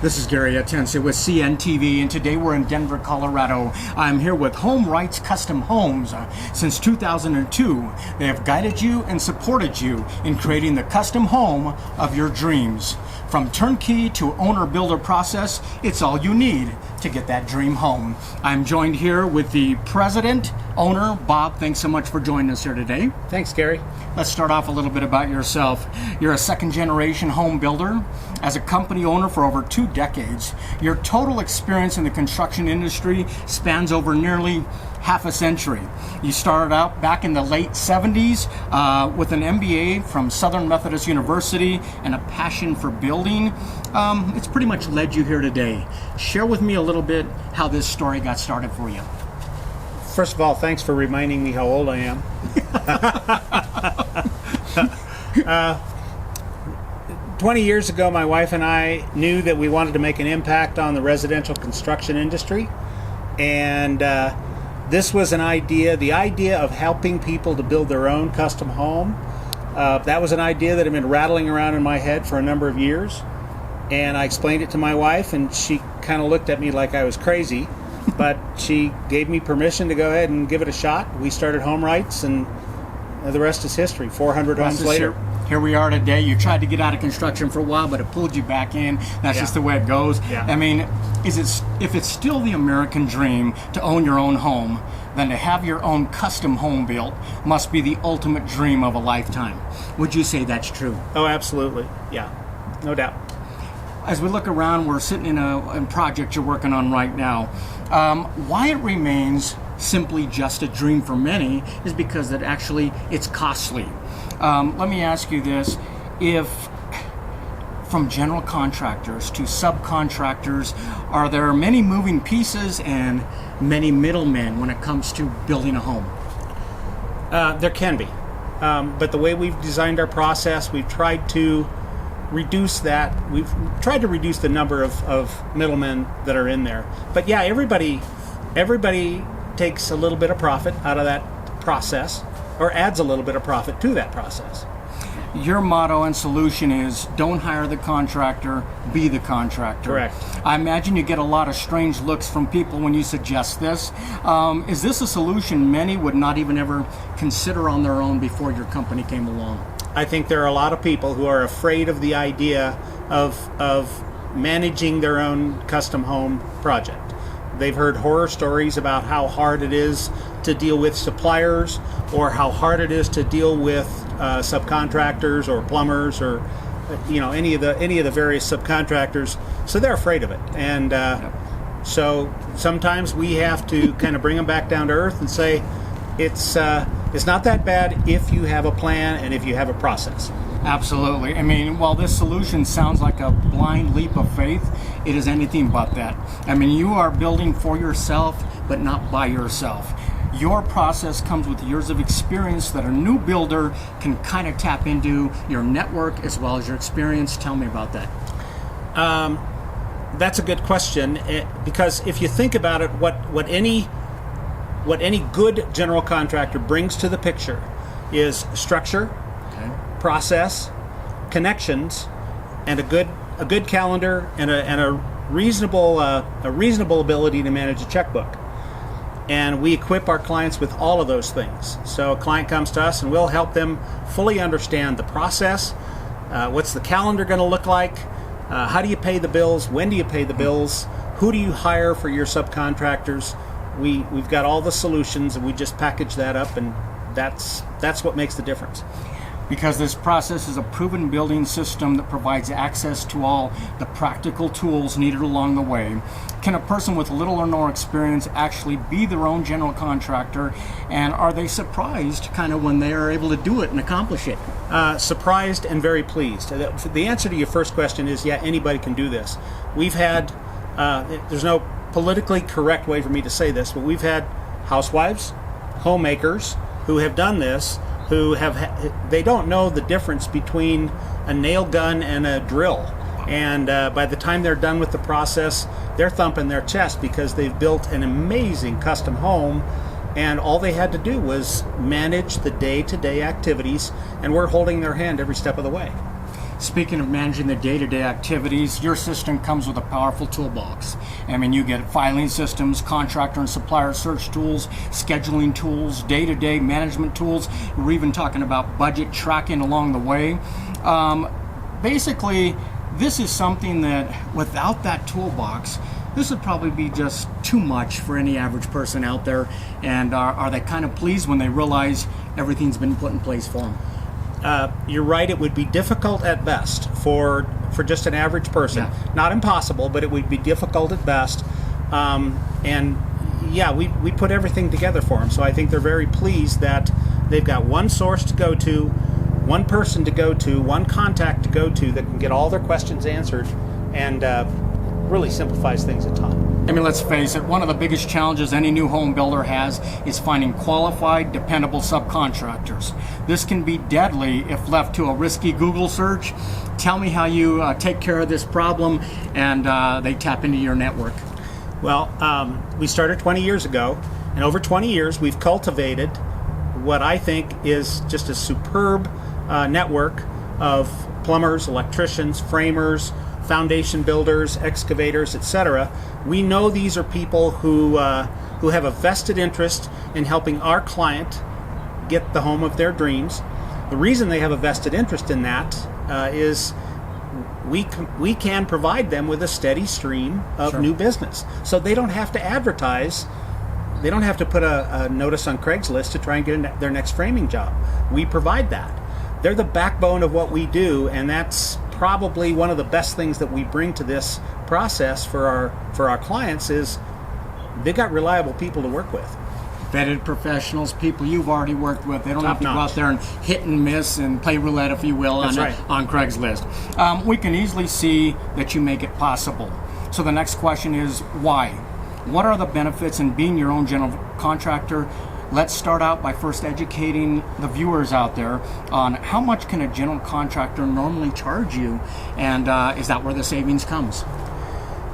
This is Gary Atencio with CNTV, and today we're in Denver, Colorado. I'm here with Wrights Custom Homes. Since 2002, they have guided you and supported you in creating the custom home of your dreams. From turnkey to owner-builder process, it's all you need to get that dream home. I'm joined here with the president, owner, Bob. Thanks so much for joining us here today. Thanks, Gary. Let's start off a little bit about yourself. You're a second-generation home builder. As a company owner for over 2 decades, your total experience in the construction industry spans over nearly half a century. You started out back in the late 70s with an MBA from Southern Methodist University and a passion for building. It's pretty much led you here today. Share with me a little bit how this story got started for you. First of all, thanks for reminding me how old I am. 20 years ago, my wife and I knew that we wanted to make an impact on the residential construction industry. And this was an idea, the idea of helping people to build their own custom home. That was an idea that had been rattling around in my head for a number of years. And I explained it to my wife, and she kind of looked at me like I was crazy. But she gave me permission to go ahead and give it a shot. We started Wrights, and the rest is history. 400 homes later. Here we are today. You tried to get out of construction for a while, but it pulled you back in. That's just the way it goes. Yeah. I mean, if it's still the American dream to own your own home, then to have your own custom home built must be the ultimate dream of a lifetime. Would you say that's true? Oh, absolutely. Yeah, no doubt. As we look around, we're sitting in a project you're working on right now. Why it remains simply just a dream for many is because it's costly. Let me ask you this. If from general contractors to subcontractors, are there many moving pieces and many middlemen when it comes to building a home? There can be. But the way we've designed our process, we've tried to reduce that. We've tried to reduce the number of middlemen that are in there. But yeah, everybody takes a little bit of profit out of that process, or adds a little bit of profit to that process. Your motto and solution is don't hire the contractor, be the contractor. Correct. I imagine you get a lot of strange looks from people when you suggest this. Is this a solution many would not even ever consider on their own before your company came along? I think there are a lot of people who are afraid of the idea of managing their own custom home project. They've heard horror stories about how hard it is to deal with suppliers, or how hard it is to deal with subcontractors or plumbers, or any of the various subcontractors. So they're afraid of it, and so sometimes we have to kind of bring them back down to earth and say it's not that bad if you have a plan and if you have a process. Absolutely. I mean, while this solution sounds like a blind leap of faith, it is anything but that. I mean, you are building for yourself, but not by yourself. Your process comes with years of experience that a new builder can kind of tap into, your network as well as your experience. Tell me about that. That's a good question, because if you think about it, what any good general contractor brings to the picture is structure, process, connections, and a good calendar, and a reasonable ability to manage a checkbook. And we equip our clients with all of those things. So a client comes to us and we'll help them fully understand the process. What's the calendar going to look like? How do you pay the bills? When do you pay the bills? Who do you hire for your subcontractors? We've got all the solutions, and we just package that up, and that's what makes the difference. Because this process is a proven building system that provides access to all the practical tools needed along the way. Can a person with little or no experience actually be their own general contractor? And are they surprised kind of when they are able to do it and accomplish it? Surprised and very pleased. The answer to your first question is, yeah, anybody can do this. We've had, there's no politically correct way for me to say this, but we've had housewives, homemakers who have done this, they don't know the difference between a nail gun and a drill. And by the time they're done with the process, they're thumping their chest because they've built an amazing custom home, and all they had to do was manage the day-to-day activities, and we're holding their hand every step of the way. Speaking of managing the day-to-day activities, your system comes with a powerful toolbox. I mean, you get filing systems, contractor and supplier search tools, scheduling tools, day-to-day management tools. We're even talking about budget tracking along the way. Basically, this is something that without that toolbox, this would probably be just too much for any average person out there. And are they kind of pleased when they realize everything's been put in place for them? You're right, it would be difficult at best for just an average person. Yeah. Not impossible, but it would be difficult at best. And yeah, we put everything together for them. So I think they're very pleased that they've got one source to go to, one person to go to, one contact to go to that can get all their questions answered, and really simplifies things a ton. I mean, let's face it, one of the biggest challenges any new home builder has is finding qualified, dependable subcontractors. This can be deadly if left to a risky Google search. Tell me how you take care of this problem and they tap into your network. Well, we started 20 years ago, and over 20 years we've cultivated what I think is just a superb network of plumbers, electricians, framers, foundation builders, excavators, etc. We know these are people who have a vested interest in helping our client get the home of their dreams. The reason they have a vested interest in that is we can provide them with a steady stream of new business. So they don't have to advertise. They don't have to put a notice on Craigslist to try and get their next framing job. We provide that. They're the backbone of what we do, and that's probably one of the best things that we bring to this process for our clients is they got reliable people to work with. Vetted professionals, people you've already worked with. They don't have to go out there and hit and miss and play roulette, if you will, on Craigslist. We can easily see that you make it possible. So the next question is why? What are the benefits in being your own general contractor? Let's start out by first educating the viewers out there on how much can a general contractor normally charge you, and is that where the savings comes?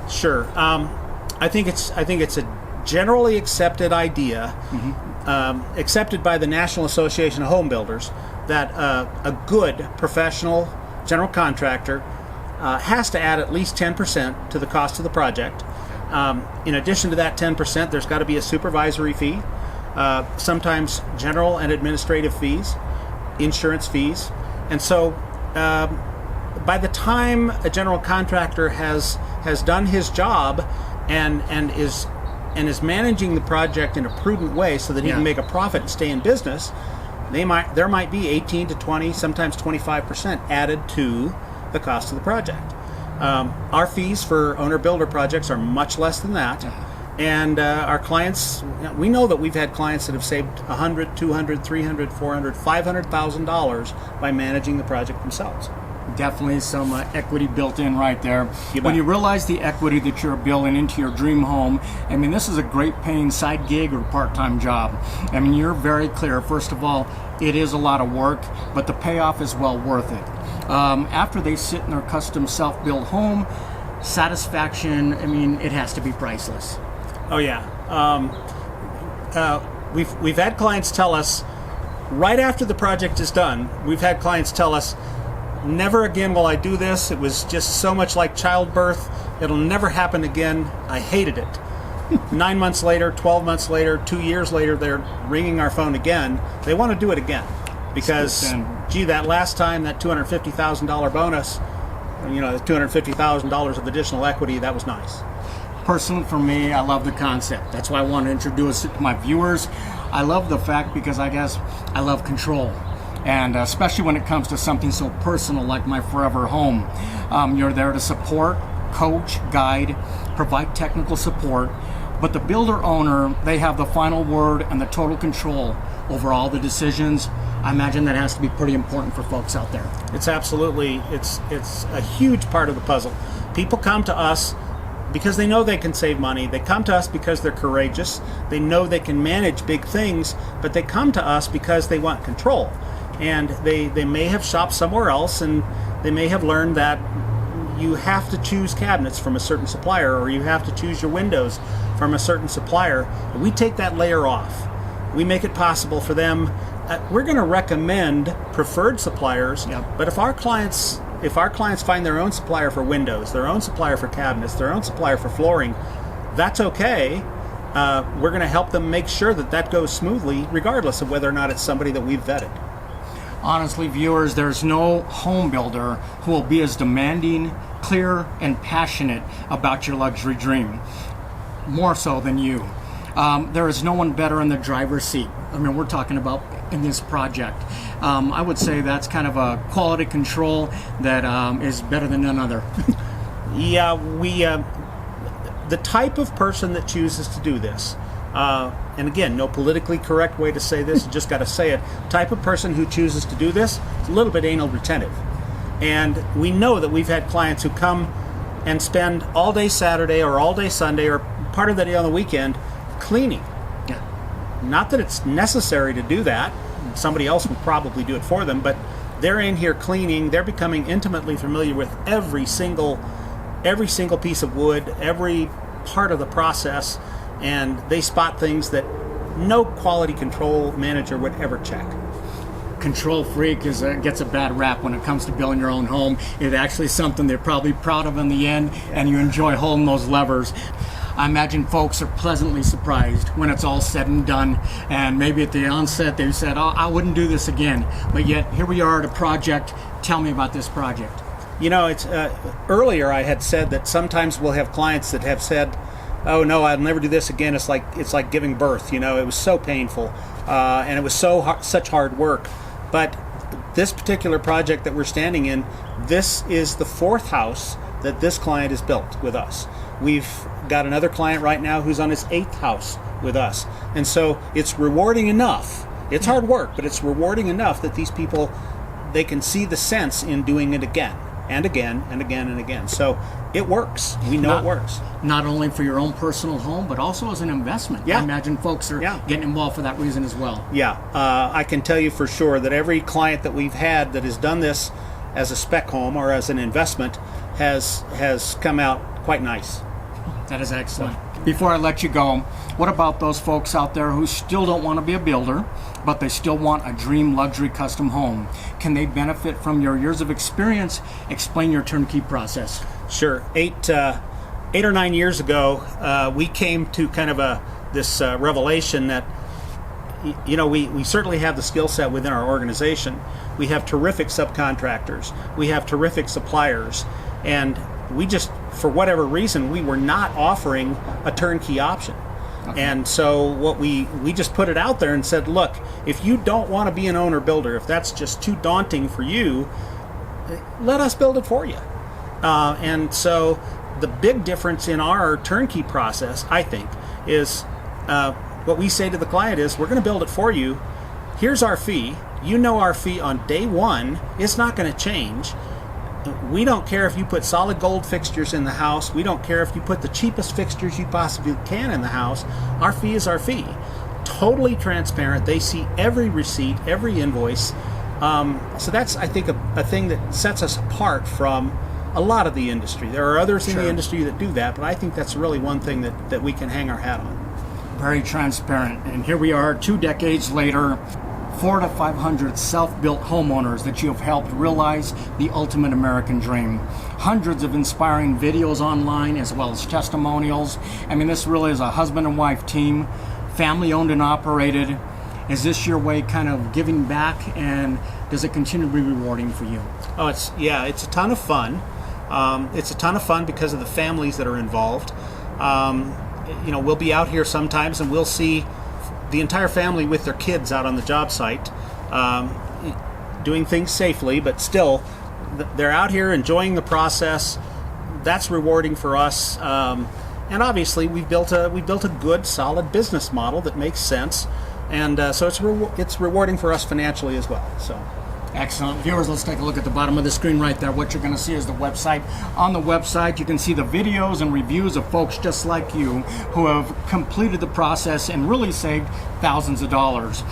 Sure. I think it's a generally accepted idea, accepted by the National Association of Home Builders, that a good professional general contractor has to add at least 10% to the cost of the project. In addition to that 10%, there's got to be a supervisory fee. Sometimes general and administrative fees, insurance fees. And so by the time a general contractor has done his job and is managing the project in a prudent way so that he can make a profit and stay in business, there might be 18 to 20, sometimes 25% added to the cost of the project. Our fees for owner-builder projects are much less than that. And our clients, we know that we've had clients that have saved $100, $200, $300, $400, $500,000 by managing the project themselves. Definitely some equity built in right there. When you realize the equity that you're building into your dream home, I mean, this is a great paying side gig or part-time job. I mean, you're very clear. First of all, it is a lot of work, but the payoff is well worth it. After they sit in their custom self-built home, satisfaction, I mean, it has to be priceless. Oh yeah, we've had clients tell us right after the project is done. We've had clients tell us, "Never again will I do this. It was just so much like childbirth. It'll never happen again. I hated it." 9 months later, 12 months later, 2 years later, they're ringing our phone again. They want to do it again because, gee, that last time, that $250,000 bonus, the $250,000 of additional equity, that was nice. Personally, for me, I love the concept. That's why I want to introduce it to my viewers. I love the fact because I guess I love control. And especially when it comes to something so personal like my forever home. You're there to support, coach, guide, provide technical support. But the builder owner, they have the final word and the total control over all the decisions. I imagine that has to be pretty important for folks out there. It's absolutely, it's a huge part of the puzzle. People come to us because they know they can save money. They come to us because they're courageous. They know they can manage big things, but they come to us because they want control. And they may have shopped somewhere else, and they may have learned that you have to choose cabinets from a certain supplier, or you have to choose your windows from a certain supplier. We take that layer off. We make it possible for them. We're going to recommend preferred suppliers, but if our clients if our clients find their own supplier for windows, their own supplier for cabinets, their own supplier for flooring, that's okay. We're going to help them make sure that that goes smoothly, regardless of whether or not it's somebody that we've vetted. Honestly, viewers, there's no home builder who will be as demanding, clear, and passionate about your luxury dream, more so than you. There is no one better in the driver's seat. I mean, we're talking about in this project. I would say that's kind of a quality control that is better than none other. Yeah, the type of person that chooses to do this, and again, no politically correct way to say this, you just got to say it, type of person who chooses to do this is a little bit anal retentive. And we know that we've had clients who come and spend all day Saturday or all day Sunday or part of the day on the weekend cleaning. Yeah. Not that it's necessary to do that. Somebody else would probably do it for them, but they're in here cleaning. They're becoming intimately familiar with every single piece of wood, every part of the process, and they spot things that no quality control manager would ever check. Control freak gets a bad rap when it comes to building your own home. It's actually something they're probably proud of in the end, and you enjoy holding those levers. I imagine folks are pleasantly surprised when it's all said and done, and maybe at the onset they said, oh, I wouldn't do this again, but yet here we are at a project. Tell me about this project. You know, it's earlier I had said that sometimes we'll have clients that have said, oh no, I'll never do this again. It's like giving birth. You know, it was so painful, and it was such hard work. But this particular project that we're standing in, this is the 4th house that this client has built with us. We've got another client right now who's on his 8th house with us. And so it's rewarding enough. It's hard work, but it's rewarding enough that these people, they can see the sense in doing it again and again and again and again. So it works. We know it works. Not only for your own personal home, but also as an investment. Yeah. I imagine folks are getting involved for that reason as well. Yeah. I can tell you for sure that every client that we've had that has done this as a spec home or as an investment has come out quite nice. That is excellent. Before I let you go, what about those folks out there who still don't want to be a builder, but they still want a dream luxury custom home? Can they benefit from your years of experience? Explain your turnkey process. Sure. 8 or 9 years ago, we came to kind of this revelation that, you know, we certainly have the skill set within our organization. We have terrific subcontractors. We have terrific suppliers. And we just, for whatever reason, we were not offering a turnkey option. Okay. And so what we just put it out there and said, look, if you don't want to be an owner builder, if that's just too daunting for you, let us build it for you. And so the big difference in our turnkey process, I think, is what we say to the client is, we're going to build it for you. Here's our fee. You know our fee on day one. It's not going to change. We don't care if you put solid gold fixtures in the house. We don't care if you put the cheapest fixtures you possibly can in the house. Our fee is our fee. Totally transparent. They see every receipt, every invoice. So that's, I think, a thing that sets us apart from a lot of the industry. There are others in the industry that do that, but I think that's really one thing that we can hang our hat on. Very transparent. And here we are 2 decades later, 400 to 500 self-built homeowners that you have helped realize the ultimate American dream. Hundreds of inspiring videos online as well as testimonials. I mean, this really is a husband and wife team, family owned and operated. Is this your way kind of giving back, and does it continue to be rewarding for you? Oh, it's a ton of fun. It's a ton of fun because of the families that are involved. You know, we'll be out here sometimes and we'll see the entire family with their kids out on the job site, doing things safely, but still they're out here enjoying the process. That's rewarding for us. And obviously we've built a good, solid business model that makes sense. And so it's rewarding for us financially as well. So. Excellent. Viewers, let's take a look at the bottom of the screen right there. What you're going to see is the website. On the website, you can see the videos and reviews of folks just like you who have completed the process and really saved thousands of dollars.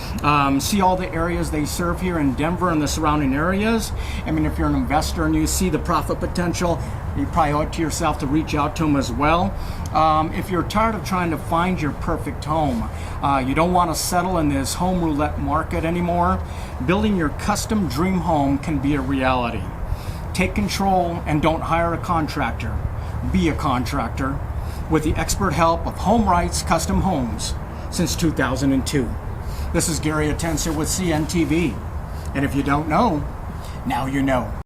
See all the areas they serve here in Denver and the surrounding areas. I mean, if you're an investor and you see the profit potential, you probably owe it to yourself to reach out to them as well. If you're tired of trying to find your perfect home, you don't want to settle in this home roulette market anymore, building your custom dream home can be a reality. Take control and don't hire a contractor. Be a contractor with the expert help of Wrights Custom Homes since 2002. This is Gary Atencio with CNTV. And if you don't know, now you know.